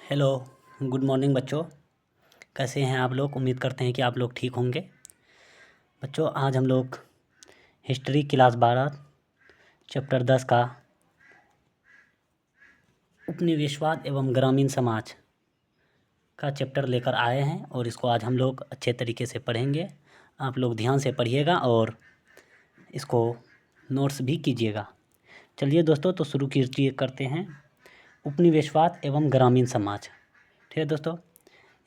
Hello, good morning बच्चों। कैसे हैं आप लोग? उम्मीद करते हैं कि आप लोग ठीक होंगे। बच्चों, आज हम लोग हिस्ट्री क्लास 12 चैप्टर 10 का उपनिवेशवाद एवं ग्रामीण समाज का चैप्टर लेकर आए हैं और इसको आज हम लोग अच्छे तरीके से पढ़ेंगे। आप लोग ध्यान से पढ़िएगा और इसको नोट्स भी कीजिएगा। चलिए दोस्तों, तो शुरू कीजिए करते हैं उपनिवेशवाद एवं ग्रामीण समाज। ठीक है दोस्तों,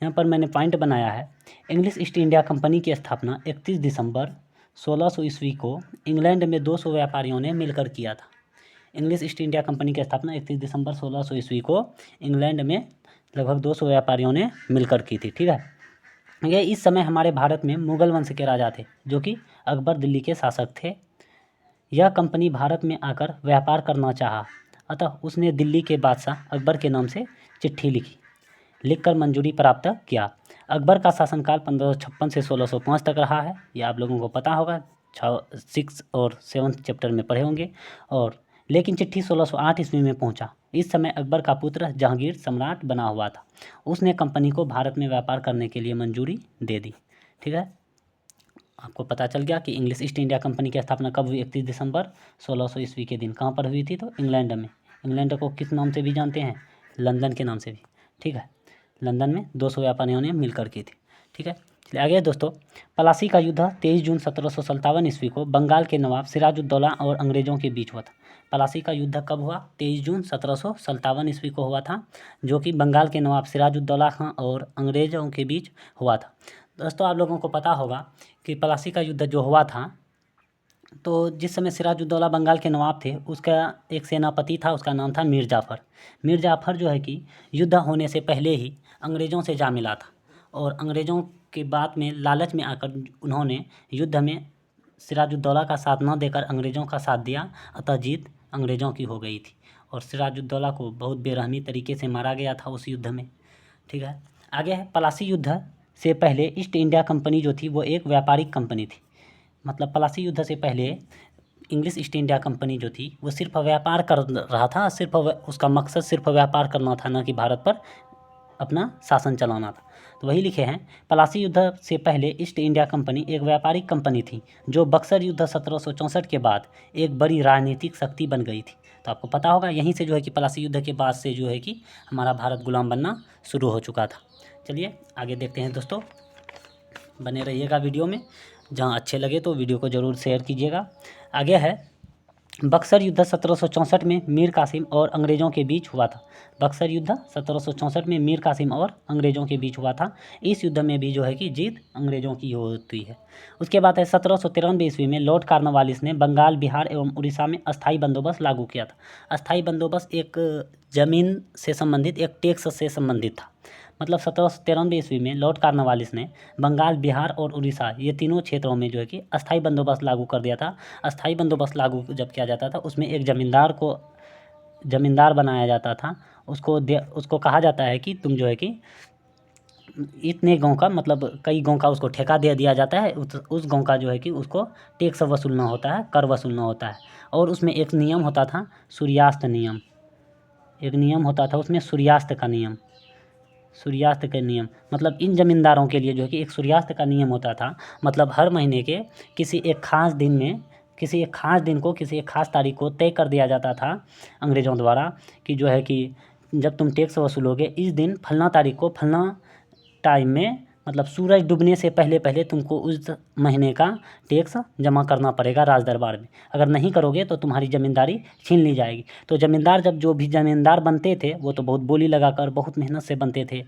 यहाँ पर मैंने पॉइंट बनाया है। इंग्लिश ईस्ट इंडिया कंपनी की स्थापना 31 दिसंबर 1600 ईस्वी को इंग्लैंड में 200 व्यापारियों ने मिलकर किया था। इंग्लिश ईस्ट इंडिया कंपनी की स्थापना 31 दिसंबर 1600 ईस्वी को इंग्लैंड में लगभग 200 व्यापारियों ने मिलकर की थी। ठीक है, ये इस समय हमारे भारत में मुगल वंश के राजा थे, जो कि अकबर दिल्ली के शासक थे। यह कंपनी भारत में आकर व्यापार करना चाहा, अतः उसने दिल्ली के बादशाह अकबर के नाम से चिट्ठी लिखकर मंजूरी प्राप्त किया। अकबर का शासनकाल 1556 से 1605 तक रहा है। ये आप लोगों को पता होगा, 6 और 7 चैप्टर में पढ़े होंगे। और लेकिन चिट्ठी 1608 ईस्वी में पहुंचा। इस समय अकबर का पुत्र जहांगीर सम्राट बना हुआ था। उसने कंपनी को भारत में व्यापार करने के लिए मंजूरी दे दी। ठीक है, आपको पता चल गया कि इंग्लिश ईस्ट इंडिया कंपनी की स्थापना कब हुई? 31 दिसंबर 1600 ईस्वी के दिन। कहाँ पर हुई थी? तो इंग्लैंड में। इंग्लैंड को किस नाम से भी जानते हैं? लंदन के नाम से भी। ठीक है, लंदन में 200 व्यापारियों ने मिलकर की थी। ठीक है, चलिए आगे दोस्तों। प्लासी का युद्ध 23 जून 1757 ईस्वी को बंगाल के नवाब सिराजुद्दौला और अंग्रेजों के बीच हुआ था। प्लासी का युद्ध कब हुआ? 23 जून 1757 ईस्वी को हुआ था, जो कि बंगाल के नवाब सिराजुद्दौला खां और अंग्रेजों के बीच हुआ था। दोस्तों, आप लोगों को पता होगा कि प्लासी का युद्ध जो हुआ था, तो जिस समय सिराजुद्दौला बंगाल के नवाब थे, उसका एक सेनापति था, उसका नाम था मीर जाफ़र। मीर जाफ़र जो है कि युद्ध होने से पहले ही अंग्रेज़ों से जा मिला था और अंग्रेज़ों के बाद में लालच में आकर उन्होंने युद्ध में सिराजुद्दौला का साथ न देकर अंग्रेज़ों का साथ दिया, अतः जीत अंग्रेज़ों की हो गई थी और सिराजुद्दौला को बहुत बेरहमी तरीके से मारा गया था उस युद्ध में। ठीक है, आगे है। प्लासी युद्ध से पहले ईस्ट इंडिया कंपनी जो थी वो एक व्यापारिक कंपनी थी। मतलब प्लासी युद्ध से पहले इंग्लिश ईस्ट इंडिया कंपनी जो थी वो सिर्फ व्यापार कर रहा था, सिर्फ उसका मकसद सिर्फ व्यापार करना था, न कि भारत पर अपना शासन चलाना था। तो वही लिखे हैं, प्लासी युद्ध से पहले ईस्ट इंडिया कंपनी एक व्यापारिक कंपनी थी, जो बक्सर युद्ध 1764 के बाद एक बड़ी राजनीतिक शक्ति बन गई थी। तो आपको पता होगा, यहीं से जो है कि प्लासी युद्ध के बाद से जो है कि हमारा भारत गुलाम बनना शुरू हो चुका था। चलिए आगे देखते हैं दोस्तों, बने रहिएगा वीडियो में। जहाँ अच्छे लगे तो वीडियो को ज़रूर शेयर कीजिएगा। आगे है, बक्सर युद्ध 1764 में मीर कासिम और अंग्रेज़ों के बीच हुआ था। बक्सर युद्ध 1764 में मीर कासिम और अंग्रेज़ों के बीच हुआ था। इस युद्ध में भी जो है कि जीत अंग्रेज़ों की होती है। उसके बाद है 1793 ईस्वी में लॉर्ड कॉर्नवालिस ने बंगाल, बिहार एवं उड़ीसा में अस्थायी बंदोबस्त लागू किया था। अस्थायी बंदोबस्त एक ज़मीन से संबंधित, एक टैक्स से संबंधित था। मतलब 1793 ईस्वी में लॉर्ड कॉर्नवालिस ने बंगाल, बिहार और उड़ीसा, ये तीनों क्षेत्रों में जो है कि अस्थायी बंदोबस्त लागू कर दिया था। अस्थायी बंदोबस्त लागू जब किया जाता था, उसमें एक ज़मींदार बनाया जाता था। उसको कहा जाता है कि तुम जो है कि इतने गांव का, मतलब कई गांव का उसको ठेका दे दिया जाता है। उस गांव का जो है कि उसको टैक्स वसूलना होता है, कर वसूलना होता है। और उसमें एक नियम होता था, सूर्यास्त नियम। एक नियम होता था उसमें, सूर्यास्त का नियम। सूर्यास्त का नियम मतलब इन ज़मींदारों के लिए जो है कि एक सूर्यास्त का नियम होता था। मतलब हर महीने के किसी एक ख़ास दिन में, किसी एक ख़ास तारीख को तय कर दिया जाता था अंग्रेज़ों द्वारा कि जो है कि जब तुम टैक्स वसूलोगे, इस दिन फलना तारीख को फलना टाइम में, मतलब सूरज डूबने से पहले पहले तुमको उस महीने का टैक्स जमा करना पड़ेगा राज दरबार में। अगर नहीं करोगे तो तुम्हारी ज़मींदारी छीन ली जाएगी। तो ज़मींदार, जब जो भी ज़मींदार बनते थे वो तो बहुत बोली लगाकर, बहुत मेहनत से बनते थे,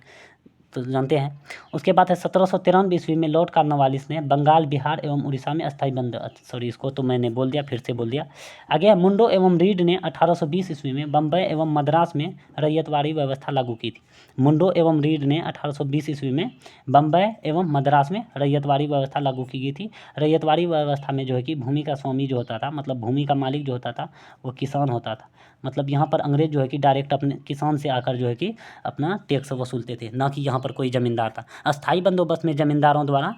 तो जानते हैं। उसके बाद है 1793 ईस्वी में लॉर्ड कॉर्नवालिस ने बंगाल, बिहार एवं उड़ीसा में अस्थायी सॉरी, इसको तो मैंने बोल दिया, फिर से बोल दिया। आगे मुंडो एवं रीड ने 1820 ईस्वी में बम्बई एवं मद्रास में रैयतवाड़ी व्यवस्था लागू की थी। मुंडो एवं रीड ने 1820 ईस्वी में बम्बई एवं मद्रास में रैयतवाड़ी व्यवस्था लागू की गई थी। रैयतवाड़ी व्यवस्था में जो है कि भूमि का स्वामी जो होता था, मतलब भूमि का मालिक जो होता था, वो किसान होता था। मतलब यहाँ पर अंग्रेज़ जो है कि डायरेक्ट अपने किसान से आकर जो है कि अपना टैक्स वसूलते थे, ना कि यहाँ पर कोई ज़मींदार था। अस्थाई बंदोबस्त में ज़मींदारों द्वारा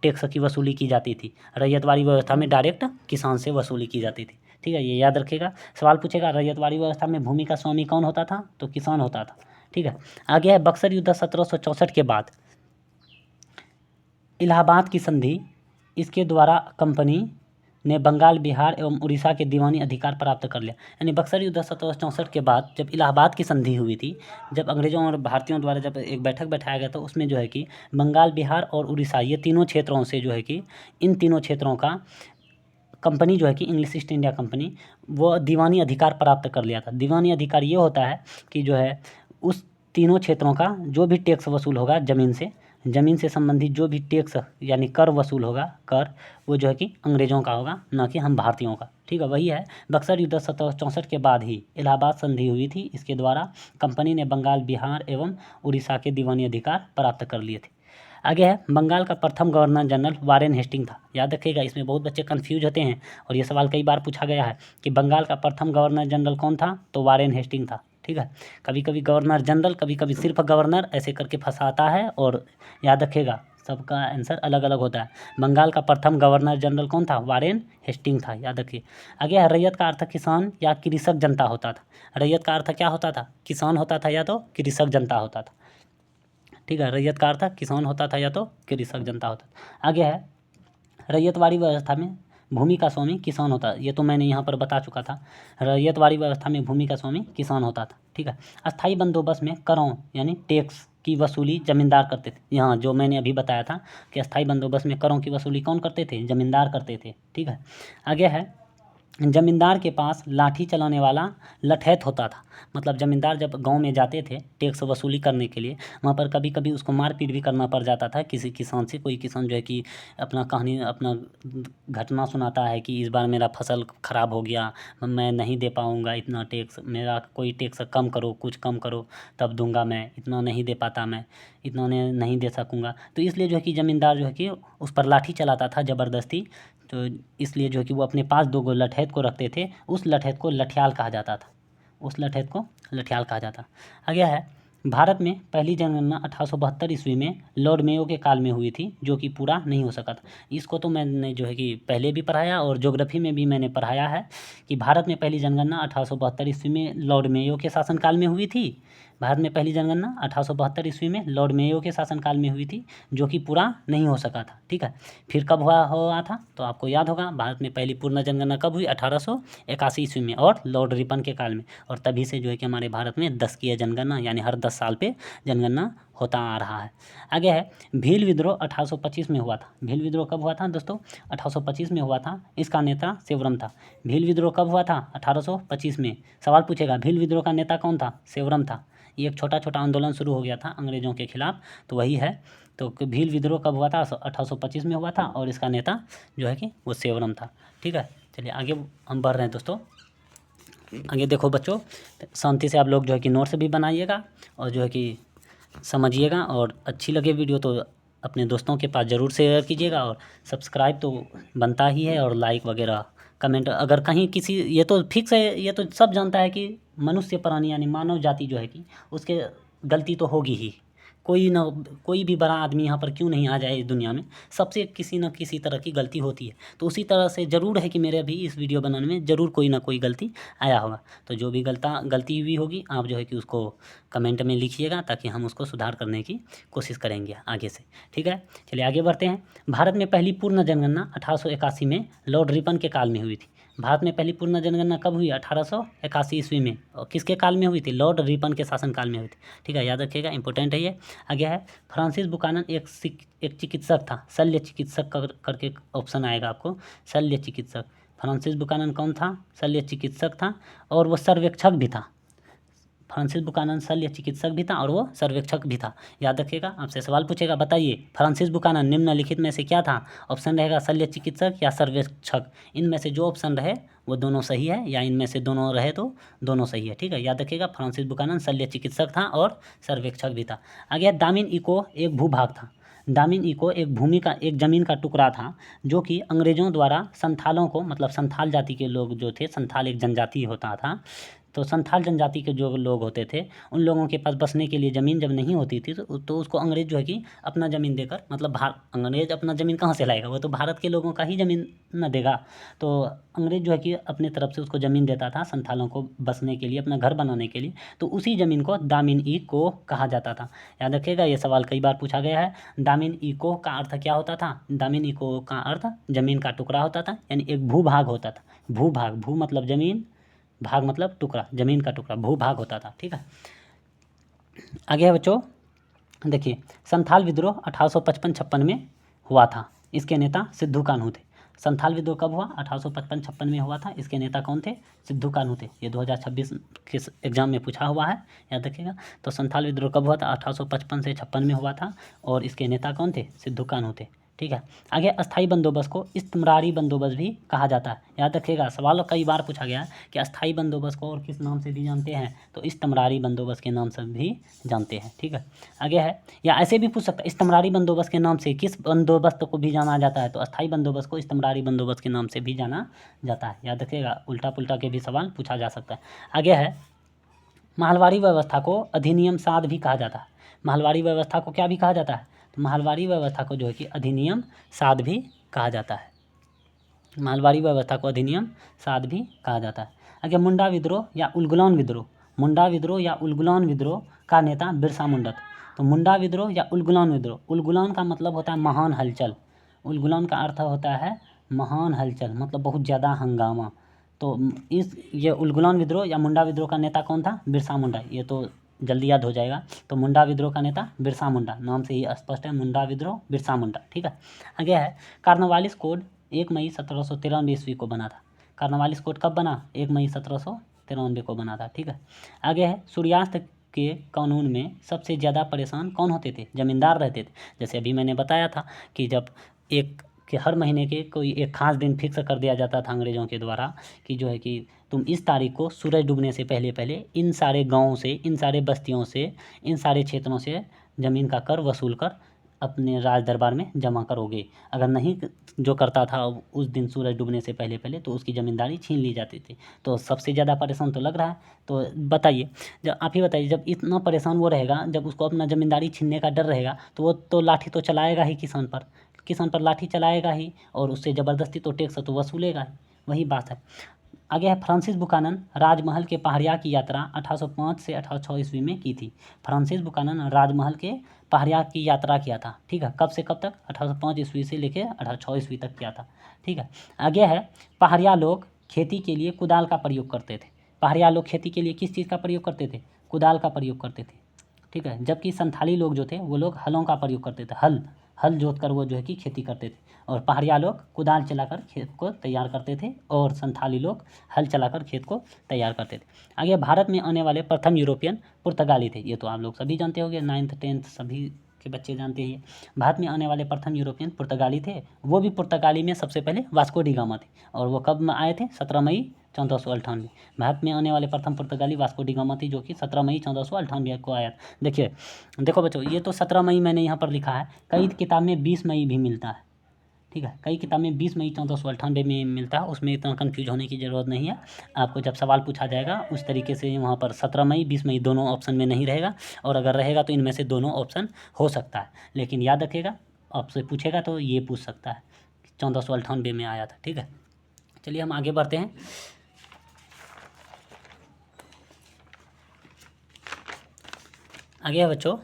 टैक्स की वसूली की जाती थी। रैयतवाड़ी व्यवस्था में डायरेक्ट किसान से वसूली की जाती थी। ठीक है, ये याद रखिएगा। सवाल पूछेगा, रैयतवाड़ी व्यवस्था में भूमि का स्वामी कौन होता था? तो किसान होता था। ठीक है। आगे है बक्सर युद्ध 1764 के बाद इलाहाबाद की संधि, इसके द्वारा कंपनी ने बंगाल, बिहार एवं उड़ीसा के दीवानी अधिकार प्राप्त कर लिया। यानी बक्सर युद्ध 1764 के बाद जब इलाहाबाद की संधि हुई थी, जब अंग्रेज़ों और भारतीयों द्वारा जब एक बैठक बैठाया गया था, उसमें जो है कि बंगाल, बिहार और उड़ीसा ये तीनों क्षेत्रों से जो है कि इन तीनों क्षेत्रों का कंपनी जो है कि इंग्लिश ईस्ट इंडिया कंपनी वो दीवानी अधिकार प्राप्त कर लिया था। दीवानी अधिकार ये होता है कि जो है उस तीनों क्षेत्रों का जो भी टैक्स वसूल होगा ज़मीन से संबंधित जो भी टैक्स यानी कर वसूल होगा, कर वो जो है कि अंग्रेज़ों का होगा, ना कि हम भारतीयों का। ठीक है, वही है बक्सर युद्ध 1764 के बाद ही इलाहाबाद संधि हुई थी। इसके द्वारा कंपनी ने बंगाल, बिहार एवं उड़ीसा के दीवानी अधिकार प्राप्त कर लिए थे। आगे है बंगाल का प्रथम गवर्नर जनरल वारेन हेस्टिंग था। याद रखिएगा, इसमें बहुत बच्चे कंफ्यूज होते हैं और ये सवाल कई बार पूछा गया है कि बंगाल का प्रथम गवर्नर जनरल कौन था, तो वारेन हेस्टिंग था। ठीक है, कभी कभी गवर्नर जनरल, कभी कभी सिर्फ गवर्नर ऐसे करके फंसाता है और याद रखिएगा सबका आंसर अलग अलग होता है। बंगाल का प्रथम गवर्नर जनरल कौन था, वारेन हेस्टिंग था, याद रखिए। आगे है रैयत का अर्थ किसान या कृषक जनता होता था। रैयत का अर्थ क्या होता था, किसान होता था या तो कृषक जनता होता था। ठीक है, रैयत का अर्थ किसान होता था या तो कृषक जनता होता था। आगे है रैयतवाड़ी व्यवस्था में भूमि का स्वामी किसान होता, ये तो मैंने यहाँ पर बता चुका था। रैयतवाड़ी व्यवस्था में भूमि का स्वामी किसान होता था। ठीक है, अस्थाई बंदोबस्त में करों यानी टैक्स की वसूली जमींदार करते थे। यहाँ जो मैंने अभी बताया था कि अस्थाई बंदोबस्त में करों की वसूली कौन करते थे, जमींदार करते थे। ठीक है, आगे है जमींदार के पास लाठी चलाने वाला लठैत होता था। मतलब जमींदार जब गांव में जाते थे टैक्स वसूली करने के लिए, वहाँ पर कभी कभी उसको मारपीट भी करना पड़ जाता था किसी किसान से। कोई किसान जो है कि अपना घटना सुनाता है कि इस बार मेरा फसल ख़राब हो गया, मैं नहीं दे पाऊँगा इतना टैक्स, मेरा कोई टैक्स कम करो, कुछ कम करो तब दूंगा, मैं इतना नहीं दे पाता, मैं इतना नहीं दे सकूँगा। तो इसलिए जो है कि ज़मींदार जो है कि उस पर लाठी चलाता था ज़बरदस्ती। तो इसलिए जो है कि वो अपने पास 2 लठैत को रखते थे। उस लठैत को लठियाल कहा जाता था, उस लठैत को लठियाल कहा जाता। आगे है भारत में पहली जनगणना 1872 ईस्वी में लॉर्ड मेयो के काल में हुई थी, जो कि पूरा नहीं हो सका था। इसको तो मैंने जो है कि पहले भी पढ़ाया और ज्योग्राफी में भी मैंने पढ़ाया है कि भारत में पहली जनगणना 1872 ईस्वी में लॉर्ड मेयो के शासनकाल में हुई थी। भारत में पहली जनगणना 1872 ईस्वी में लॉर्ड मेयो के शासनकाल में हुई थी, जो कि पूरा नहीं हो सका था। ठीक है, फिर कब हुआ था, तो आपको याद होगा भारत में पहली पूर्ण जनगणना कब हुई, 1881 ईस्वी में और लॉर्ड रिपन के काल में। और तभी से जो है कि हमारे भारत में 10 की जनगणना यानी हर 10 साल पे जनगणना होता आ रहा है। आगे है भील विद्रोह 1825 में हुआ था। भील विद्रोह कब हुआ था दोस्तों, 1825 में हुआ था। इसका नेता सेवरम था। भील विद्रोह कब हुआ था, 1825 में। सवाल पूछेगा भील विद्रोह का नेता कौन था, सेवरम था। ये एक छोटा छोटा आंदोलन शुरू हो गया था अंग्रेज़ों के खिलाफ, तो वही है। तो भील विद्रोह कब हुआ था, 1825 में हुआ था और इसका नेता जो है कि वो सेवरम था। ठीक है, चलिए आगे हम बढ़ रहे हैं दोस्तों। आगे देखो बच्चों, शांति से आप लोग जो है कि नोट्स भी बनाइएगा और जो है कि समझिएगा, और अच्छी लगे वीडियो तो अपने दोस्तों के पास ज़रूर शेयर कीजिएगा। और सब्सक्राइब तो बनता ही है, और लाइक वगैरह कमेंट अगर कहीं किसी, ये तो फिक्स है, ये तो सब जानता है कि मनुष्य प्राणी यानी मानव जाति जो है कि उसके गलती तो होगी ही। कोई भी बड़ा आदमी यहाँ पर क्यों नहीं आ जाए इस दुनिया में, सबसे किसी न किसी तरह की गलती होती है। तो उसी तरह से ज़रूर है कि मेरे भी इस वीडियो बनाने में ज़रूर कोई ना कोई गलती आया होगा। तो जो भी गलती हुई होगी आप जो है कि उसको कमेंट में लिखिएगा, ताकि हम उसको सुधार करने की कोशिश करेंगे आगे से। ठीक है, चलिए आगे बढ़ते हैं। भारत में पहली पूर्ण जनगणना 1881 में लॉर्ड रिपन के काल में हुई थी। भारत में पहली पूर्ण जनगणना कब हुई, 1881 ईस्वी में। और किसके काल में हुई थी, लॉर्ड रिपन के शासन काल में हुई थी। ठीक है, याद रखिएगा, इंपॉर्टेंट है ये। आगे है फ्रांसिस बुकानन एक चिकित्सक था। शल्य चिकित्सक करके ऑप्शन आएगा आपको, शल्य चिकित्सक। फ्रांसिस बुकानन कौन था, शल्य चिकित्सक था और वो सर्वेक्षक भी था। फ्रांसिस बुकानन शल्य चिकित्सक भी था और वो सर्वेक्षक भी था। याद रखिएगा, आपसे सवाल पूछेगा, बताइए फ्रांसिस बुकानन निम्नलिखित में से क्या था। ऑप्शन रहेगा शल्य चिकित्सक या सर्वेक्षक। इनमें से जो ऑप्शन रहे वो दोनों सही है, या इनमें से दोनों रहे तो दोनों सही है। ठीक है, याद रखिएगा, फ्रांसिस बुकानन शल्य चिकित्सक था और सर्वेक्षक भी था। आगे दामिन इको एक भूभाग था। दामिन इको एक ज़मीन का टुकड़ा था, जो कि अंग्रेज़ों द्वारा संथालों को, मतलब संथाल जाति के लोग जो थे, संथाल एक जनजाति होता था, तो संथाल जनजाति के जो लोग होते थे उन लोगों के पास बसने के लिए ज़मीन जब नहीं होती थी तो उसको अंग्रेज़ जो है कि अपना ज़मीन देकर, मतलब अंग्रेज़ अपना ज़मीन कहाँ से लाएगा, वो तो भारत के लोगों का ही ज़मीन न देगा। तो अंग्रेज़ जो है कि अपने तरफ से उसको ज़मीन देता था संथालों को बसने के लिए, अपना घर बनाने के लिए। तो उसी ज़मीन को दामिन ई को कहा जाता था। याद रखिएगा, ये सवाल कई बार पूछा गया है। दामिन ई को का अर्थ क्या होता था? दामिन ई को का अर्थ ज़मीन का टुकड़ा होता था, यानी एक भूभाग होता था। भूभाग, भू मतलब ज़मीन, भाग मतलब टुकड़ा, ज़मीन का टुकड़ा, भूभाग होता था। ठीक है, आगे है बच्चों, देखिए संथाल विद्रोह 1855-56 में हुआ था। इसके नेता सिद्धू कान्हू थे। संथाल विद्रोह कब हुआ? 1855-56 में हुआ था। इसके नेता कौन थे? सिद्धू कान्हू थे। ये 2026 के एग्जाम में पूछा हुआ है, याद रखिएगा। तो संथाल विद्रोह कब हुआ था? 1855 से 56 में हुआ था और इसके नेता कौन थे? सिद्धू कान्हू थे। ठीक है, आगे अस्थाई बंदोबस्त को इस्तिमरारी बंदोबस्त भी कहा जाता है। याद रखिएगा, सवाल कई बार पूछा गया है कि अस्थाई बंदोबस्त को और किस नाम से भी जानते हैं? तो इस्तिमरारी बंदोबस्त के नाम से भी जानते हैं। ठीक है, आगे है, या ऐसे भी पूछ सकता है इस्तिमरारी बंदोबस्त के नाम से किस बंदोबस्त को भी जाना जाता है? तो अस्थाई बंदोबस्त को इस्तिमरारी बंदोबस्त के नाम से भी जाना जाता है। याद रखिएगा, उल्टा पुल्टा के भी सवाल पूछा जा सकता है। आगे है, महलवारी व्यवस्था को अधिनियम 7 भी कहा जाता है। महलवारी व्यवस्था को क्या भी कहा जाता है? तो महलवारी व्यवस्था को जो है कि अधिनियम 7 भी कहा जाता है। महलवारी व्यवस्था को अधिनियम 7 भी कहा जाता है। आगे मुंडा विद्रोह या उलगुलान विद्रोह, मुंडा विद्रोह या उलगुलान विद्रोह का नेता बिरसा मुंडा था। तो मुंडा विद्रोह या उलगुलान विद्रोह, उलगुलान का मतलब होता है महान हलचल, उलगुलान का अर्थ होता है महान हलचल, मतलब बहुत ज़्यादा हंगामा। तो ये उलगुलान विद्रोह या मुंडा विद्रोह का नेता कौन था? बिरसा मुंडा। ये तो जल्दी याद हो जाएगा। तो मुंडा विद्रोह का नेता बिरसा मुंडा, नाम से ही स्पष्ट है, मुंडा विद्रोह बिरसा मुंडा। ठीक है, आगे है, कार्नवालिस कोड 1 मई 1793 ईस्वी को बना था। कार्नवालिस कोड कब बना? 1 मई 1793 को बना था। ठीक है, आगे है, सूर्यास्त के कानून में सबसे ज़्यादा परेशान कौन होते थे? ज़मींदार रहते थे। जैसे अभी मैंने बताया था कि जब एक कि हर महीने के कोई एक खास दिन फिक्स कर दिया जाता था अंग्रेज़ों के द्वारा कि जो है कि तुम इस तारीख को सूरज डूबने से पहले पहले इन सारे गाँवों से, इन सारे बस्तियों से, इन सारे क्षेत्रों से ज़मीन का कर वसूल कर अपने राज दरबार में जमा करोगे। अगर नहीं जो करता था उस दिन सूरज डूबने से पहले पहले, तो उसकी ज़मींदारी छीन ली जाती थी। तो सबसे ज़्यादा परेशान तो लग रहा है। तो बताइए, जब आप ही बताइए, जब इतना परेशान वो रहेगा, जब उसको अपना ज़मींदारी छीनने का डर रहेगा, तो वो तो लाठी तो चलाएगा ही किसान पर, किसान पर लाठी चलाएगा ही, और उससे ज़बरदस्ती तो टैक्स तो वसूलेगा ही। वही बात है। आगे है, फ्रांसिस बुकानन राजमहल के पहाड़िया की यात्रा 1805 से 1806 ईस्वी में की थी। फ्रांसिस बुकानन राजमहल के पहाड़िया की यात्रा किया था। ठीक है, कब से कब तक? 1805 ईस्वी से लेकर 1806 ईस्वी तक किया था। ठीक है, आगे है, पहाड़िया लोग खेती के लिए कुदाल का प्रयोग करते थे। पहाड़िया लोग खेती के लिए किस चीज़ का प्रयोग करते थे? कुदाल का प्रयोग करते थे। ठीक है, जबकि संथाली लोग जो थे वो लोग हलों का प्रयोग करते थे। हल जोत कर वो जो है कि खेती करते थे, और पहाड़िया लोग कुदाल चलाकर खेत को तैयार करते थे, और संथाली लोग हल चलाकर खेत को तैयार करते थे। आगे, भारत में आने वाले प्रथम यूरोपियन पुर्तगाली थे। ये तो आप लोग सभी जानते होंगे, 9th 10th सभी के बच्चे जानते हैं। भारत में आने वाले प्रथम यूरोपियन पुर्तगाली थे। वो भी पुर्तगाली में सबसे पहले वास्को डी गामा थे, और वो कब में आए थे? 17 मई 1498। भारत में आने वाले प्रथम पुर्तगाली वास्को डी गामा थी, जो कि 17 मई 1498 को आया। देखिए, देखो बच्चों, ये तो 17 मई मैंने यहाँ पर लिखा है, कई किताब में 20 मई भी मिलता है। ठीक है, कई किताब में 20 मई 1498 में मिलता है, उसमें इतना कन्फ्यूज होने की ज़रूरत नहीं है। आपको जब सवाल पूछा जाएगा उस तरीके से वहाँ पर 17 मई 20 मई दोनों ऑप्शन में नहीं रहेगा, और अगर रहेगा तो इनमें से दोनों ऑप्शन हो सकता है। लेकिन याद रखिएगा, आपसे पूछेगा तो ये पूछ सकता है 1498 में आया था। ठीक है, चलिए हम आगे बढ़ते हैं। आगे है बच्चों,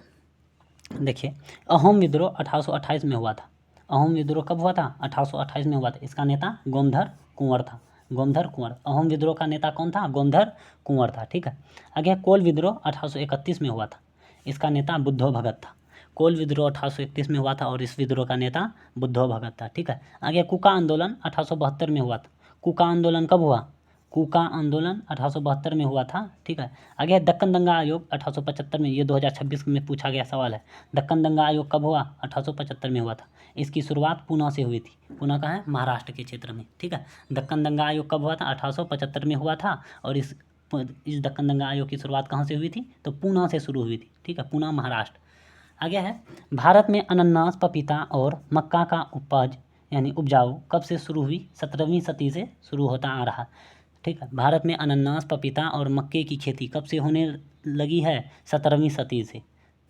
देखिए, अहोम विद्रोह 1828 में हुआ था। अहोम विद्रोह कब हुआ था? 1828 में हुआ था। इसका नेता गोमधर कुंवर था। गोमधर कुंवर, अहोम विद्रोह का नेता कौन था? गोमधर कुंवर था। ठीक है, आगे कोल विद्रोह 1831 में हुआ था। इसका नेता बुद्धो भगत था। कोल विद्रोह 1831 में हुआ था, और इस विद्रोह का नेता बुद्धो भगत था। ठीक है, आगे कुका आंदोलन 1872 में हुआ था। कुका आंदोलन कब हुआ? कूका आंदोलन 1872 में हुआ था। ठीक है, आगे है दक्कन दंगा आयोग 1875 में। ये 2026 में पूछा गया सवाल है। दक्कन दंगा आयोग कब हुआ? 1875 में हुआ था। इसकी शुरुआत पूना से हुई थी। पूना कहाँ है? महाराष्ट्र के क्षेत्र में। ठीक है, दक्कन दंगा आयोग कब हुआ था? 1875 में हुआ था, और इस दक्कन दंगा आयोग की शुरुआत कहाँ से हुई थी? तो पूना से शुरू हुई थी। ठीक है, पूना महाराष्ट्र। आगे है, भारत में अनानास, पपीता और मक्का का उपज यानी उपजाऊ कब से शुरू हुई? 17वीं सदी से शुरू होता आ रहा। ठीक है। भारत में अनानास, पपीता और मक्के की खेती कब से होने लगी है? 17वीं सदी से,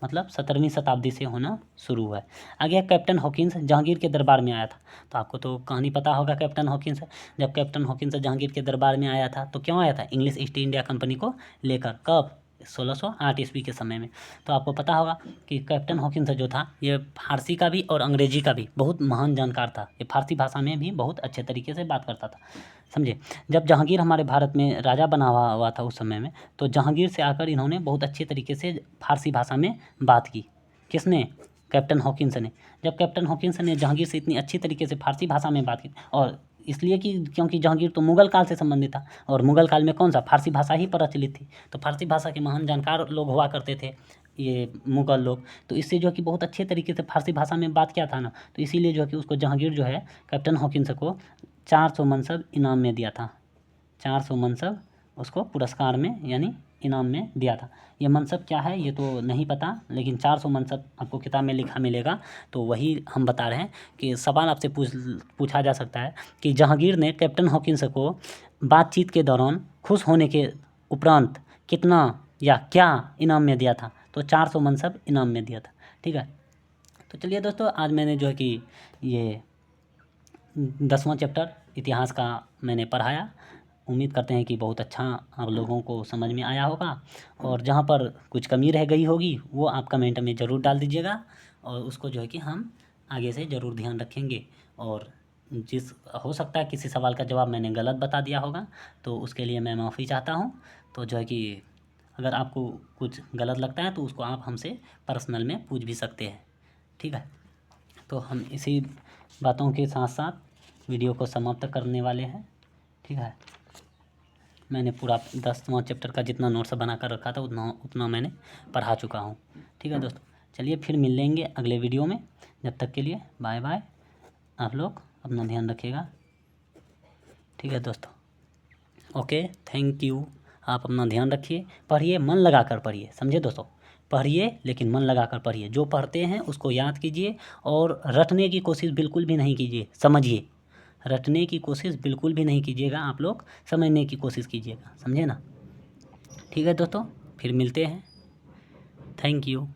मतलब 17वीं शताब्दी से होना शुरू हुआ है। आगे कैप्टन हॉकिंस जहांगीर के दरबार में आया था। तो आपको तो कहानी पता होगा कैप्टन हॉकिंस। जब कैप्टन हॉकिंस जहांगीर के दरबार में आया था तो क्यों आया था? इंग्लिश ईस्ट इंडिया कंपनी को लेकर। कब? 1608 ईस्वी के समय में। तो आपको पता होगा कि कैप्टन हॉकिंस जो था ये फारसी का भी और अंग्रेजी का भी बहुत महान जानकार था। ये फारसी भाषा में भी बहुत अच्छे तरीके से बात करता था, समझे। जब जहांगीर हमारे भारत में राजा बना हुआ था उस समय में, तो जहांगीर से आकर इन्होंने बहुत अच्छे तरीके से फारसी भाषा में बात की। किसने? कैप्टन हॉकिंस ने। जब कैप्टन हॉकिंस ने जहांगीर से इतनी अच्छी तरीके से फारसी भाषा में बात की, और इसलिए कि क्योंकि जहांगीर तो मुगल काल से संबंधित था, और मुगल काल में कौन सा फारसी भाषा ही प्रचलित थी। तो फारसी भाषा के महान जानकार लोग हुआ करते थे ये मुगल लोग। तो इससे जो है कि बहुत अच्छे तरीके से फारसी भाषा में बात किया था ना, तो इसीलिए जो है कि उसको जहांगीर जो है कैप्टन हॉकिंस को 400 मनसब इनाम में दिया था। 400 मनसब उसको पुरस्कार में यानी इनाम में दिया था। ये मनसब क्या है ये तो नहीं पता, लेकिन 400 मनसब आपको किताब में लिखा मिलेगा। तो वही हम बता रहे हैं कि सवाल आपसे पूछा जा सकता है कि जहांगीर ने कैप्टन हॉकिंस को बातचीत के दौरान खुश होने के उपरांत कितना या क्या इनाम में दिया था? तो 400 मनसब इनाम में दिया था, ठीक है। तो चलिए दोस्तों, आज मैंने जो है कि ये 10वां चैप्टर इतिहास का मैंने पढ़ाया। उम्मीद करते हैं कि बहुत अच्छा आप लोगों को समझ में आया होगा, और जहाँ पर कुछ कमी रह गई होगी वो आप कमेंट में ज़रूर डाल दीजिएगा, और उसको जो है कि हम आगे से ज़रूर ध्यान रखेंगे। और जिस हो सकता है किसी सवाल का जवाब मैंने गलत बता दिया होगा, तो उसके लिए मैं माफ़ी चाहता हूँ। तो जो है कि अगर आपको कुछ गलत लगता है तो उसको आप हमसे पर्सनल में पूछ भी सकते हैं, ठीक है। तो हम इसी बातों के साथ साथ वीडियो को समाप्त करने वाले हैं, ठीक है। मैंने पूरा 10वां चैप्टर का जितना नोट्स बना कर रखा था उतना मैंने पढ़ा चुका हूँ, ठीक है दोस्तों। चलिए फिर मिल लेंगे अगले वीडियो में। जब तक के लिए बाय बाय। आप लोग अपना ध्यान रखिएगा, ठीक है दोस्तों। Okay, thank you. आप अपना ध्यान रखिए, पढ़िए, मन लगा कर पढ़िए, समझे दोस्तों। पढ़िए लेकिन मन लगा कर पढ़िए। जो पढ़ते हैं उसको याद कीजिए, और रटने की कोशिश बिल्कुल भी नहीं कीजिए, समझिए। रटने की कोशिश बिल्कुल भी नहीं कीजिएगा, आप लोग समझने की कोशिश कीजिएगा, समझे ना। ठीक है दोस्तों, फिर मिलते हैं। Thank you.